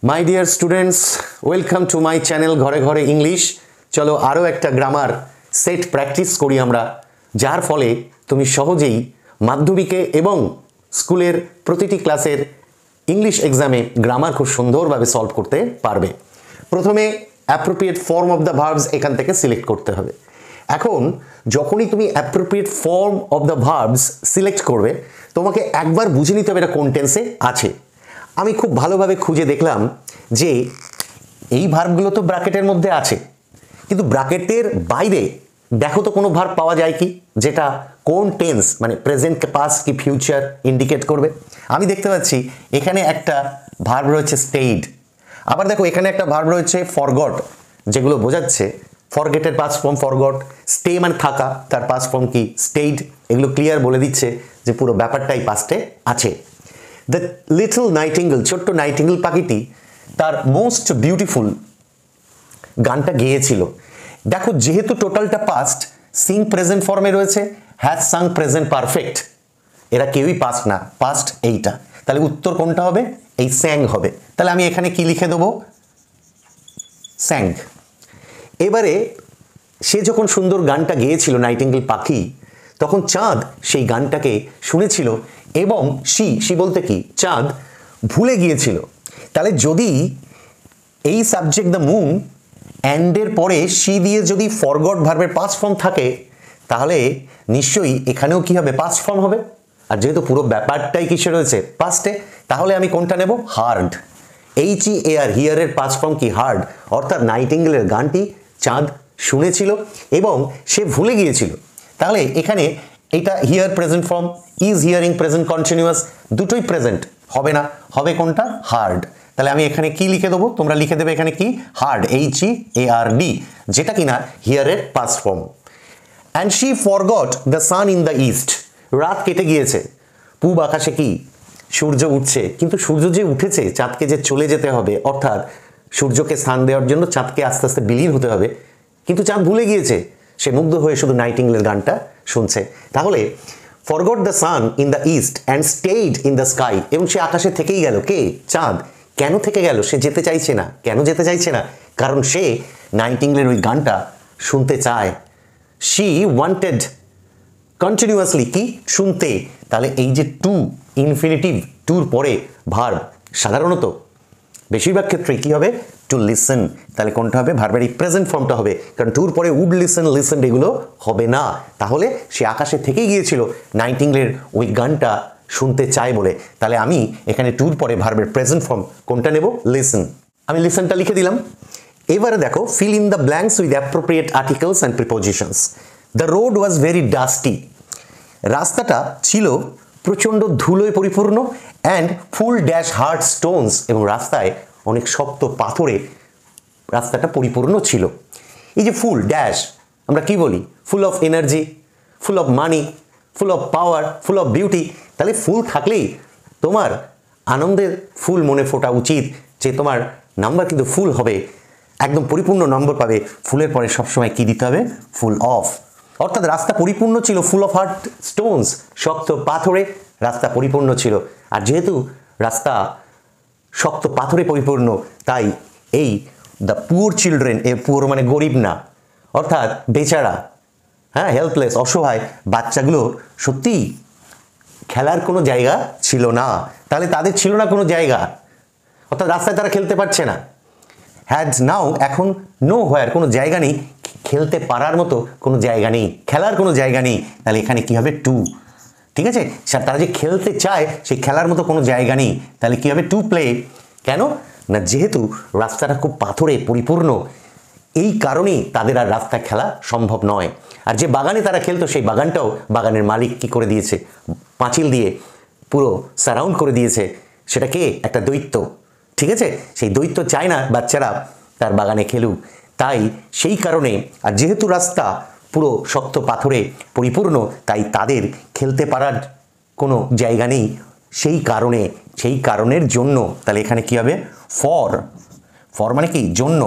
My dear students welcome to my channel Ghore Ghore English. चलो आरो एक ग्रामार सेट प्रैक्टिस करी आमरा, जार फले तुमी सहजेई माध्यमिके एवं स्कूलेर प्रतिटी क्लासेर इंग्लिश एग्जामे ग्रामार खूब सुंदरभावे सल्व करते पारबे। प्रथमे appropriate form of the verbs एखान थेके सिलेक्ट करते हबे। এখন যখনই তুমি appropriate form of the verbs select करबे তোমাকে একবার বুঝে নিতে হবে এটা কোন টেন্সে আছে। আমি খুব ভালোভাবে খুঁজে দেখলাম যে এই ভার্বগুলো তো ব্র্যাকেটের মধ্যে আছে, কিন্তু ব্র্যাকেটের বাইরে দেখো তো কোনো ভার্ব পাওয়া যায় কি যেটা কোন টেন্স মানে প্রেজেন্ট পাস্ট কি ফিউচার ইন্ডিকেট করবে। আমি দেখতে পাচ্ছি এখানে একটা ভার্ব রয়েছে স্টেইড, আবার দেখো এখানে একটা ভার্ব রয়েছে ফরগট, যেগুলো বোঝাচ্ছে ফরগেটের পাস্ট ফর্ম ফরগট, স্টে মানে থাকা তার পাস্ট ফর্ম কি স্টেইড, এগুলো ক্লিয়ার বলে দিচ্ছে যে পুরো ব্যাপারটাই পাস্টে আছে। দ্য লিটল নাইটিঙ্গেল, ছোট্ট নাইটিঙ্গেল পাখিটি তার মোস্ট বিউটিফুল গানটা গেয়েছিল। দেখো যেহেতু টোটালটা পাস্ট, সিং প্রেজেন্ট ফর্মে রয়েছে, হ্যাজ সাং প্রেজেন্ট পারফেক্ট, এরা কেউই পাস্ট না, পাস্ট এইটা, তাহলে উত্তর কোনটা হবে? এই স্যাং হবে। তাহলে আমি এখানে কি লিখে দেবো? স্যাং। এবারে সে যখন সুন্দর গানটা গেয়েছিল নাইটিঙ্গেল পাখি, তখন চাঁদ সেই গানটাকে শুনেছিল এবং সি বলতে কি চাঁদ ভুলে গিয়েছিল। তাহলে যদি এই সাবজেক্ট দ্য মুন অ্যান্ডের পরে সি দিয়ে যদি ফরগট ভার্বের পাস্ট ফর্ম থাকে, তাহলে নিশ্চয়ই এখানেও কি হবে? পাস্ট ফর্ম হবে। আর যেহেতু পুরো ব্যাপারটাই কিসে রয়েছে? পাস্টে, তাহলে আমি কোনটা নেব? হার্ড। HEAR, হিয়ারের পাস্ট ফর্ম কি? হার্ড। অর্থাৎ নাইটিঙ্গেলের গানটি চাঁদ শুনেছিল এবং সে ভুলে গিয়েছিল। তাহলে এখানে এটা here present form, is hearing present continuous, দুটোই প্রেজেন্ট হবে না, হবে কোনটা? হার্ড। তাহলে আমি এখানে কি লিখে দেবো? তোমরা লিখে দেবে এখানে কি? হার্ড, HEARD, যেটা কিনা হিয়ারের past form. And she forgot the sun in the east, রাত কেটে গিয়েছে, পূব আকাশে কি সূর্য উঠছে, কিন্তু সূর্য যে উঠেছে চাঁদকে যে চলে যেতে হবে, অর্থাৎ সূর্যকে স্থান দেওয়ার জন্য চাঁদকে আস্তে আস্তে বিলীন হতে হবে, কিন্তু চাঁদ ভুলে গিয়েছে, সে মুগ্ধ হয়ে শুধু নাইটিঙ্গেলের গানটা শুনছে। তাহলে forgot the sun in the east and stayed in the sky, এবং সে আকাশে থেকেই গেল। কে? চাঁদ। কেন থেকে গেল? সে যেতে চাইছে না। কেন যেতে চাইছে না? কারণ সে নাইটিঙ্গেলের ওই গানটা শুনতে চায়। শি ওয়ান্টেড কন্টিনিউয়াসলি কি? শুনতে। তাহলে এই যে টু ইনফিনিটিভ, টুর পরে ভার্ব, সাধারণত বেশিরভাগ ক্ষেত্রে কি হবে? To listen. তাহলে কোনটা হবে? ভার্বের এই প্রেজেন্ট ফর্মটা হবে, কারণ টুর পরে উড লিসেন, লিসেন এগুলো হবে না। তাহলে সে আকাশে থেকেই গিয়েছিল নাইটিঙ্গেলের ওই গানটা শুনতে চায় বলে। তাহলে আমি এখানে টুর পরে ভার্বের প্রেজেন্ট ফর্ম কোনটা নেব? লিসেন। আমি লিসেনটা লিখে দিলাম। এবারে দেখো fill in the blanks with appropriate articles and prepositions. The road was very dusty, রাস্তাটা ছিল প্রচণ্ড ধুলোয় পরিপূর্ণ, and full dash hard Stones, এবং রাস্তায় অনেক শক্ত পাথরে রাস্তাটা পরিপূর্ণ ছিল। এই যে ফুল ড্যাশ, আমরা কি বলি? Full of energy, full of money, full of power, full of beauty. তাহলে ফুল থাকলেই তোমার আনন্দের ফুল মনে ফোটা উচিত, যে তোমার নাম্বার কিন্তু ফুল হবে, একদম পরিপূর্ণ নম্বর পাবে। ফুলের পরে সবসময় কি দিতে হবে? Full of. অর্থাৎ রাস্তা পরিপূর্ণ ছিল, ফুল অফ হার্ড স্টোনস, শক্ত পাথরে রাস্তা পরিপূর্ণ ছিল। আর যেহেতু রাস্তা শক্ত পাথরে পরিপূর্ণ, তাই এই the poor children, a poor মানে গরিব না, অর্থাৎ বেচারা, হ্যাঁ, হেল্পলেস, অসহায় বাচ্চাগুলো সত্যি খেলার কোনো জায়গা ছিল না। তাহলে তাদের ছিল না কোনো জায়গা, অর্থাৎ রাস্তায় তারা খেলতে পারছে না। হ্যাড নাও, এখন নো হোয়ার, কোনো জায়গা নেই, খেলতে পারার মতো কোনো জায়গা নেই, খেলার কোনো জায়গা নেই। তাহলে এখানে কি হবে? টু। ঠিক আছে, তারা যে খেলতে চায় সেই খেলার মতো কোনো জায়গা নেই, তাহলে কি হবে? To play. কেন না? যেহেতু রাস্তাটা খুব পাথরে পরিপূর্ণ, এই কারণেই তাদের আর রাস্তায় খেলা সম্ভব নয়। আর যে বাগানে তারা খেলতো সেই বাগানটাও বাগানের মালিক কি করে দিয়েছে? পাঁচিল দিয়ে পুরো সারাউন্ড করে দিয়েছে। সেটা কে? একটা দৈত্য। ঠিক আছে, সেই দৈত্য চায় না বাচ্চারা তার বাগানে খেলুক, তাই সেই কারণে, আর যেহেতু রাস্তা পুরো শক্ত পাথরে পরিপূর্ণ, তাই তাদের খেলতে পারার কোনো জায়গা নেই। সেই কারণের জন্য, তাহলে এখানে কি হবে? ফর মানে কি? জন্য।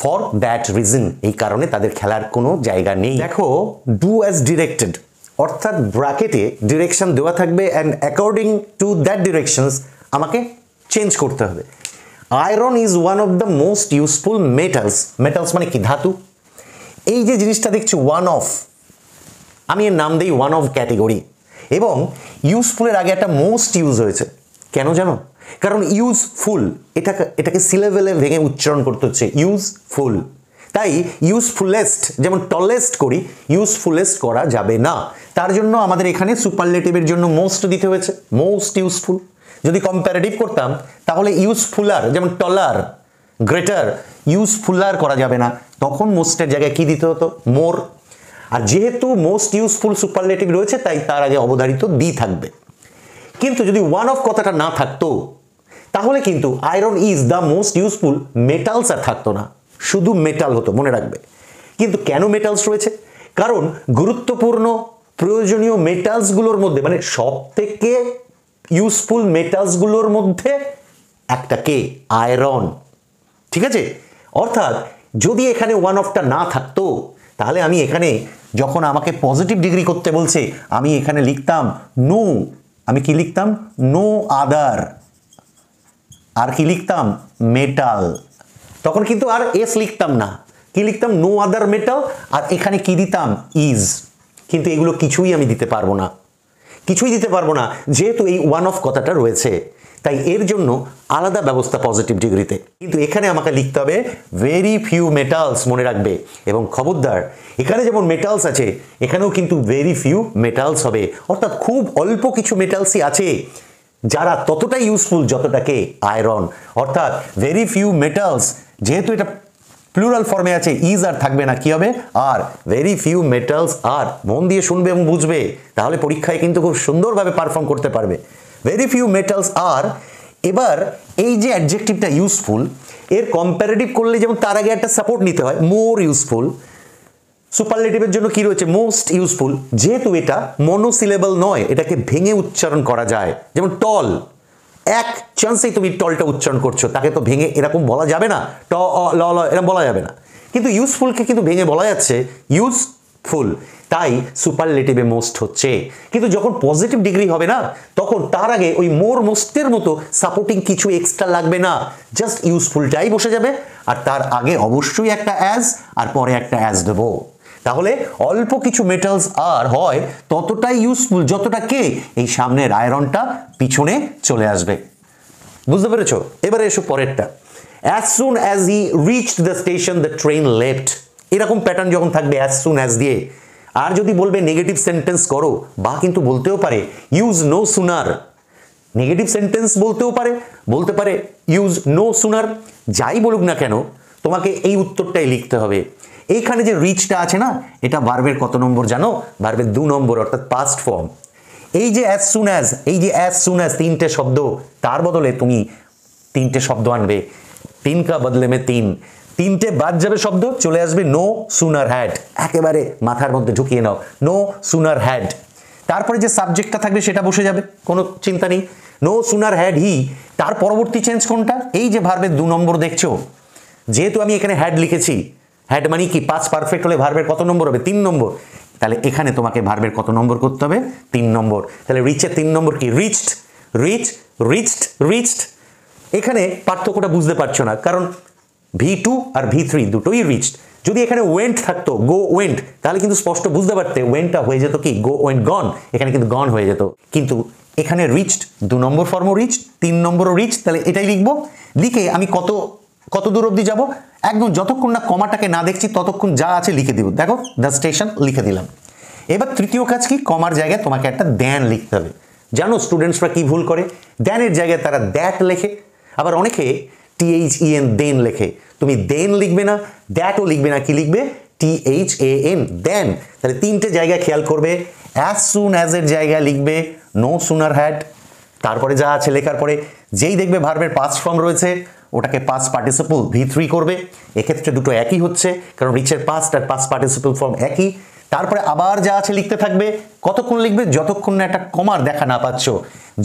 ফর দ্যাট রিজন, এই কারণে তাদের খেলার কোনো জায়গা নেই। দেখো ডু অ্যাজ ডিরেক্টেড, অর্থাৎ ব্র্যাকেটে ডিরেকশন দেওয়া থাকবে, and according to that directions আমাকে চেঞ্জ করতে হবে। Iron is one of the most useful metals. Metals মানে কি? ধাতু। এই যে জিনিসটা দেখছি ওয়ান অফ, আমি এর নাম দিই ওয়ান অফ ক্যাটেগরি, এবং ইউজফুলের আগে একটা মোস্ট ইউজ হয়েছে। কেন জানো? কারণ ইউজফুল এটাকে সি লেভেলে ভেঙে উচ্চারণ করতে হচ্ছে, ইউজফুল। তাই ইউজফুলেস্ট যেমন টলেস্ট করি, ইউজফুলেস্ট করা যাবে না। তার জন্য আমাদের এখানে সুপারলেটিভের জন্য মোস্ট দিতে হয়েছে, মোস্ট ইউজফুল। যদি কম্প্যারেটিভ করতাম তাহলে ইউজফুলার যেমন টলার, গ্রেটার, ইউজফুলার করা যাবে না, তখন মোস্টের জায়গায় কি দিতে হতো? মোর। আর যেহেতু মোস্ট ইউজফুল সুপারলেটিভ রয়েছে তাই তার আগে অবধারিত দি থাকবে। কিন্তু যদি ওয়ান অফ কথাটা না থাকতো তাহলে কিন্তু iron is the most useful metals আর থাকতো না, শুধু মেটাল হতো, মনে রাখবে। কিন্তু কেন মেটালস রয়েছে? কারণ গুরুত্বপূর্ণ প্রয়োজনীয় মেটালসগুলোর মধ্যে, মানে সব থেকে ইউজফুল মেটালসগুলোর মধ্যে একটা কে? আয়রন। ঠিক আছে? অর্থাৎ যদি এখানে ওয়ান অফটা না থাকতো তাহলে আমি এখানে যখন আমাকে পজিটিভ ডিগ্রি করতে বলছে আমি এখানে লিখতাম নো, আমি কি লিখতাম? নো আদার, আর কি লিখতাম? মেটাল। তখন কিন্তু আর এস লিখতাম না, কি লিখতাম? নো আদার মেটাল, আর এখানে কি দিতাম? ইজ। কিন্তু এগুলো কিছুই আমি দিতে পারবো না, কিছুই দিতে পারবো না, যেহেতু এই ওয়ান অফ কথাটা রয়েছে। তাই এর জন্য আলাদা ব্যবস্থা পজিটিভ ডিগ্রিতে। কিন্তু এখানে আমাকে লিখতে হবে ভেরি ফিউ মেটালস, মনে রাখবে। এবং খবরদার, এখানে যেমন মেটালস আছে এখানেও কিন্তু ভেরি ফিউ মেটালস হবে, অর্থাৎ খুব অল্প কিছু মেটালসই আছে যারা ততটাই ইউজফুল যতটাকে আয়রন। অর্থাৎ ভেরি ফিউ মেটালস, যেহেতু এটা প্লুরাল ফর্মে আছে, ইজ আর থাকবে না, কি হবে? আর। ভেরি ফিউ মেটালস আর। মন দিয়ে শুনবে এবং বুঝবে, তাহলে পরীক্ষায় কিন্তু খুব সুন্দরভাবে পারফর্ম করতে পারবে। ভেরি ফিউ মেটালস আর। এবার এই যে অ্যাডজেক্টিভটা ইউজফুল, এর কম্পারেটিভ করলে যেমন তার আগে একটা সাপোর্ট নিতে হয়, মোর ইউজফুল। সুপারলেটিভের জন্য কি রয়েছে? Most useful. যেহেতু এটা মনোসিলেবল নয়, এটাকে ভেঙে উচ্চারণ করা যায়, যেমন টল, এক চান্সেই তুমি টলটা উচ্চারণ করছো, তাকে তো ভেঙে এরকম বলা যাবে না, ট ল ল এরকম বলা যাবে না। কিন্তু ইউজফুলকে কিন্তু ভেঙে বলা যাচ্ছে ইউজফুল, তাই সুপারলেটিভে মোস্ট হচ্ছে। কিন্তু যখন পজিটিভ ডিগ্রি হবে না, তখন তার আগে ওই মোর মোস্টের মতো সাপোর্টিং কিছু এক্সট্রা লাগবে না, জাস্ট ইউজফুলটাই বসে যাবে, আর তার আগে অবশ্যই একটা অ্যাজ, আর পরে একটা অ্যাজ দেবো। তাহলে অল্প কিছু মেটালস আর হয় ততটাই ইউজফুল যতটা কে? এই সামনের আয়রনটা পিছনে চলে আসবে। বুঝতে পেরেছো? এবারে এসো পরেরটা। As soon as he reached the station the train left. এরকম প্যাটার্ন যখন থাকবে অ্যাজ সুন অ্যাজ দিয়ে, আর যদি বলবে নেগেটিভ সেন্টেন্স করো, বা কিন্তু বলতেও পারে use no sooner. Negative sentence বলতেও পারে, বলতে পারে ইউজ নো সুনার। যাই বলুক না কেন তোমাকে এই উত্তরটাই লিখতে হবে। এইখানে যে রিচটা আছে না, এটা ভার্বের কত নম্বর জানো? ভার্বের 2 নম্বর, অর্থাৎ পাস্ট ফর্ম। এই যে অ্যাজ সুন অ্যাজ, এই যে অ্যাজ সুন অ্যাজ, 3টে শব্দ, তার বদলে তুমি 3টে শব্দ আনবে। 3 কা বদলে মে 3, 3টে বাদ যাবে শব্দ, চলে আসবে নো সুনার হ্যাড। একেবারে মাথার মধ্যে ঢুকিয়ে নাও, নো সুনার হ্যাড। তারপরে যে সাবজেক্টটা থাকবে সেটা বসে যাবে, কোনো চিন্তা নেই। নো সুনার হ্যাড হি, তার পরবর্তী চেঞ্জ কোনটা? এই যে ভার্বের 2 নম্বর দেখছো, যেহেতু আমি এখানে হ্যাড লিখেছি, হ্যাড মানে কি? পাস্ট পারফেক্ট হলে ভার্বের কত নম্বর হবে? 3 নম্বর। তাহলে এখানে তোমাকে ভার্বের কত নম্বর করতে হবে? 3 নম্বর। তাহলে রিচের 3 নম্বর কি? Reached, reach, reached, reached. এখানে পার্থক্যটা বুঝতে পারছো না, কারণ V2 আর V3 দুটোই রিচড। যদি এখানে ওয়েন্ট থাকতো, গো ওয়েন্ট, তাহলে কিন্তু স্পষ্ট বুঝতে পারতে ওয়েন্টটা হয়ে যেত কি? গো ওয়েন্ট গন। এখানে কিন্তু গন হয়ে যেত। কিন্তু এখানে রিচড 2 নম্বর ফর্মও রিচড, 3 নম্বরও রিচ। তাহলে এটাই লিখবো। লিখে আমি কত দূর অবধি যাবো? একদম যতক্ষণ না কমাটাকে না দেখছি ততক্ষণ যা আছে লিখে দিব। দেখো দ্য স্টেশন লিখে দিলাম। এবার তৃতীয় কাজ কি? কমার জায়গায় তোমাকে একটা দ্যান লিখতে হবে। জানো স্টুডেন্টসরা কি ভুল করে? দ্যানের জায়গায় তারা দ্যাট লেখে, আবার অনেকে THEN দেন লেখে। তুমি দেন লিখবে না, দ্যাটও লিখবে না, কি লিখবে? THAN, দেন। তাহলে 3টে জায়গায় খেয়াল করবে। অ্যাজ সুন অ্যাজ এর জায়গায় লিখবে নো সুনার হ্যাড। তারপরে যা আছে লেখার পরে যেই দেখবে ভার্বের পাস্ট ফর্ম রয়েছে ওটাকে পাস্ট পার্টিসিপল V3 করবে। এক্ষেত্রে দুটো একই হচ্ছে, কারণ রিচের পাস্ট আর পাস্ট পার্টিসিপল ফর্ম একই। তারপরে আবার যা আছে লিখতে থাকবে। কতক্ষণ লিখবে? যতক্ষণ না একটা কমার দেখা না পাচ্ছ।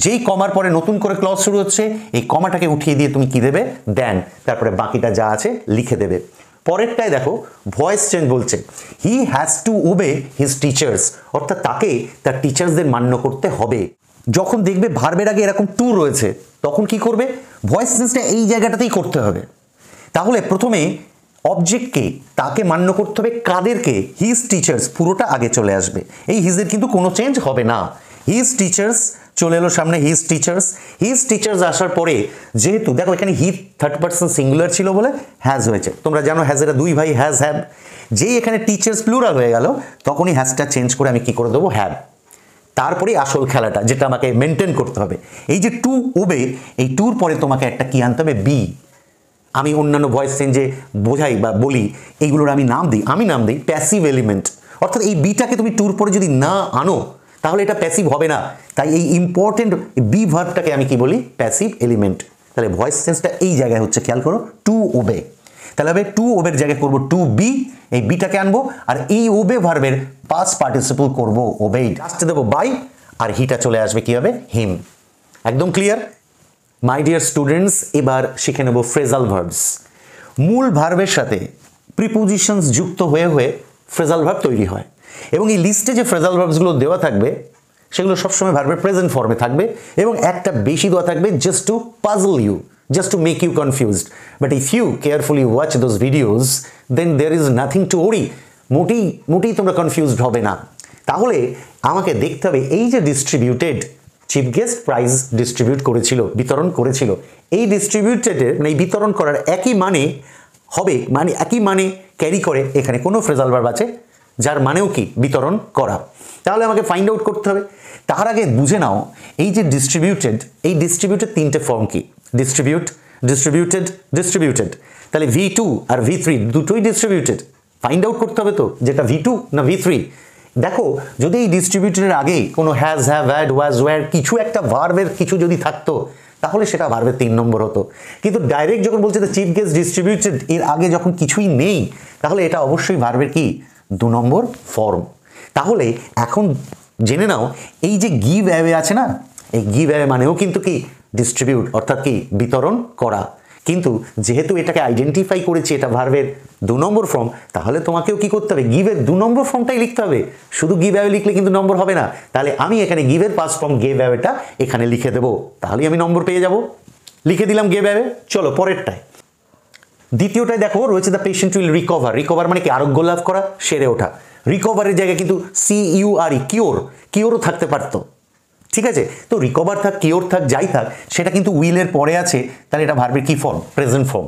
যেই কমার পরে নতুন করে ক্লজ শুরু হচ্ছে, এই কমাটাকে উঠিয়ে দিয়ে তুমি কি দেবে? দেন। তারপরে বাকিটা যা আছে লিখে দেবে। পরেরটায় দেখো ভয়েস চেঞ্জ বলছে, he has to ওবে his teachers, অর্থাৎ তাকে তার টিচার্সদের মান্য করতে হবে। যখন দেখবে ভার্বের আগে এরকম টু রয়েছে তখন কি করবে, ভয়েস চেঞ্জটা এই জায়গাটাতেই করতে হবে। তাহলে প্রথমে অবজেক্টকে তাকে মান্য করতে হবে, কাদেরকে, হিজ টিচার্স, পুরোটা আগে চলে আসবে। এই হিজের কিন্তু কোনো চেঞ্জ হবে না। হিজ টিচার্স চলে এলো সামনে, হিজ টিচার্স। হিজ টিচার্স আসার পরে যেহেতু দেখো এখানে হি থার্ড পার্সন সিঙ্গুলার ছিল বলে হ্যাজ হয়েছে। তোমরা জানো হ্যাজেরা দুই ভাই, হ্যাজ হ্যাভ। যেই এখানে টিচার্স প্লুরাল হয়ে গেল তখনই হ্যাজটা চেঞ্জ করে আমি কি করে দেবো, হ্যাভ। তারপরে আসল খেলাটা যেটা আমাকে মেনটেন করতে হবে, এই যে টু ওবে, এই টুর পরে তোমাকে একটা কি আনতে হবে, বি। আমি অন্যান্য ভয়েস চেঞ্জে বোঝাই বা বলি এইগুলোর আমি নাম দিই প্যাসিভ এলিমেন্ট। অর্থাৎ এই বিটাকে তুমি টুর পরে যদি না আনো তাহলে এটা প্যাসিভ হবে না। তাই এই ইম্পর্টেন্ট বি ভার্বটাকে আমি কি বলি, প্যাসিভ এলিমেন্ট। তাহলে ভয়েস চেঞ্জটা এই জায়গায় হচ্ছে, খেয়াল করো, টু ওবে। তাহলে হবে টু ওবের জায়গায় করবো টু বি, এই বিটাকে আনবো, আর এই ওবে ভার্বের পাস্ট পার্টিসিপল করবো ওবেইড, লাস্টে দেবো বাই, আর হিটা চলে আসবে কি হবে, হিম। একদম ক্লিয়ার মাই ডিয়ার স্টুডেন্টস। এবার শিখে নেব ফ্রেজাল ভার্বস। মূল ভার্বের সাথে প্রিপোজিশনস যুক্ত হয়ে হয়ে ফ্রেজাল ভার্ব তৈরি হয়, এবং এই লিস্টে যে ফ্রেজাল ভার্বসগুলো দেওয়া থাকবে সেগুলো সবসময় ভার্বের প্রেজেন্ট ফর্মে থাকবে, এবং একটা বেশি দেওয়া থাকবে just to puzzle you, just to make you confused. But if you carefully watch those videos, then there is nothing to worry. মোটেই তোমরা কনফিউজড হবে না। তাহলে আমাকে দেখতে হবে এই যে distributed, chief guest prize distribute করেছিল, বিতরণ করেছিল, এই ডিস্ট্রিবিউটেডের মানে বিতরণ করার একই মানে হবে, মানে একই মানে ক্যারি করে এখানে কোনো ফ্রেজাল ভার্ব আছে যার মানেও কি বিতরণ করা। তাহলে আমাকে ফাইন্ড আউট করতে হবে। তার আগে বুঝে নাও এই যে ডিস্ট্রিবিউটেড, এই ডিস্ট্রিবিউটেড তিনটে ফর্ম কি, ডিস্ট্রিবিউট, ডিস্ট্রিবিউটেড, ডিস্ট্রিবিউটেড। তাহলে V2 আর V3 দুটোই ডিস্ট্রিবিউটেড। ফাইন্ড আউট করতে হবে তো যেটা V2 না V3। দেখো যদি এই ডিস্ট্রিবিউটেডের আগে কোনো has, have, had, was, were কিছু একটা ভার্বের কিছু যদি থাকতো তাহলে সেটা ভার্বের 3 নম্বর হতো। কিন্তু ডাইরেক্ট যখন বলছে দ্য চিফ গেস্ট ডিস্ট্রিবিউটেড, এর আগে যখন কিছুই নেই তাহলে এটা অবশ্যই ভার্বের কি 2 নম্বর ফর্ম। তাহলে এখন জেনে নাও এই যে গিভ অ্যাওয়ে আছে না, এই গিভ অ্যাওয়ে মানেও কিন্তু কি ডিস্ট্রিবিউট, অর্থাৎ কি বিতরণ করা। কিন্তু যেহেতু এটাকে আইডেন্টিফাই করেছি এটা ভার্বের 2 নম্বর ফর্ম, তাহলে তোমাকেও কি করতে হবে, গিভের 2 নম্বর ফর্মটাই লিখতে হবে। শুধু গিভ অ্যাওয়ে লিখলে কিন্তু নম্বর হবে না। তাহলে আমি এখানে গিভের পাস্ট ফর্ম গেভ অ্যাওয়েটা এখানে লিখে দেবো, তাহলেই আমি নম্বর পেয়ে যাব। লিখে দিলাম গেভ অ্যাওয়ে। চলো পরেরটায়, দ্বিতীয়টায় দেখো রয়েছে the patient will recover. Recover মানে কি আরোগ্য লাভ করা, সেরে ওঠা। রিকভারের জায়গায় কিন্তু CURE, কিওরও থাকতে পারতো, ঠিক আছে। তো রিকভার থাক, কিওর থাক, যাই থাক, সেটা কিন্তু উইলের পরে আছে, তাহলে এটা ভার্বের কি ফর্ম, প্রেজেন্ট ফর্ম।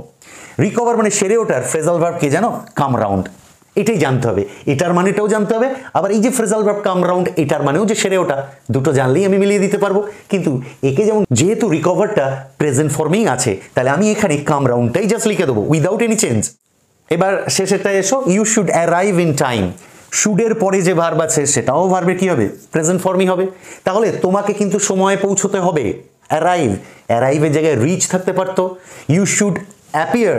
রিকভার মানে সেরে ওঠার ফ্রেজাল ভার্ব কে জানো, কাম রাউন্ড। এটাই জানতে হবে, এটার মানেটাও জানতে হবে, আবার এই যে ফ্রেজাল ভার্ব কাম রাউন্ড এটার মানেও যে সেরে ওঠা, দুটো জানলেই আমি মিলিয়ে দিতে পারবো। কিন্তু একে যেমন যেহেতু রিকভারটা প্রেজেন্ট ফর্মেই আছে, তাহলে আমি এখানে কাম রাউন্ডটাই জাস্ট লিখে দেবো উইদাউট এনি চেঞ্জ। এবার শেষেরটা এসো, you should arrive in time. শুডের পরে যে ভার্ব আছে সেটাও ভার্বের কি হবে, প্রেজেন্ট ফর্মই হবে। তাহলে তোমাকে কিন্তু সময়ে পৌঁছতে হবে, অ্যারাইভ, অ্যারাইভের জায়গায় রিচ থাকতে পারতো। You should appear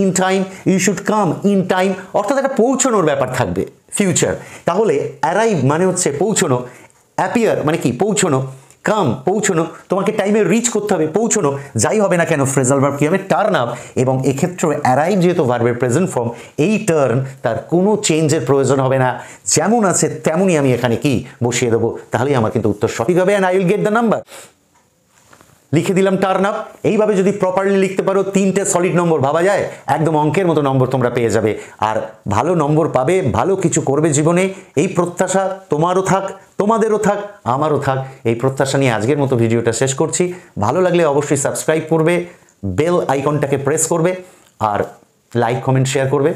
in time, you should come in time, অর্থাৎ একটা পৌঁছানোর ব্যাপার থাকবে, ফিউচার। তাহলে অ্যারাইভ মানে হচ্ছে পৌঁছানো, অ্যাপিয়ার মানে কি পৌঁছানো, কাম পৌঁছানো, তোমাকে টাইমে রিচ করতে হবে, পৌঁছানো। যাই হবে না কেন ফ্রেজাল ভার্ব কি হবে, টার্ন আপ। এবং এক্ষেত্রে অ্যারাইভ যেহেতু ভার্বের প্রেজেন্ট ফর্ম, এই টার্ন তার কোনো চেঞ্জের প্রয়োজন হবে না, যেমন আছে তেমনই আমি এখানে কি বসিয়ে দেবো, তাহলেই আমার কিন্তু উত্তর সঠিক হবে, and I will get the number. লিখে দিলাম টার্ন আপ। এইভাবে যদি প্রপারলি লিখতে পারো 3টে সলিড নম্বর, ভাবা যায় একদম অঙ্কের মতো নম্বর তোমরা পেয়ে যাবে, আর ভালো নম্বর পাবে, ভালো কিছু করবে জীবনে, এই প্রত্যাশা তোমারও থাক, তোমাদেরও থাক, আমারও থাক। এই প্রত্যাশা নিয়ে আজকের মতো ভিডিওটা শেষ করছি। ভালো লাগলে অবশ্যই সাবস্ক্রাইব করবে, বেল আইকনটাকে প্রেস করবে, আর লাইক, কমেন্ট, শেয়ার করবে।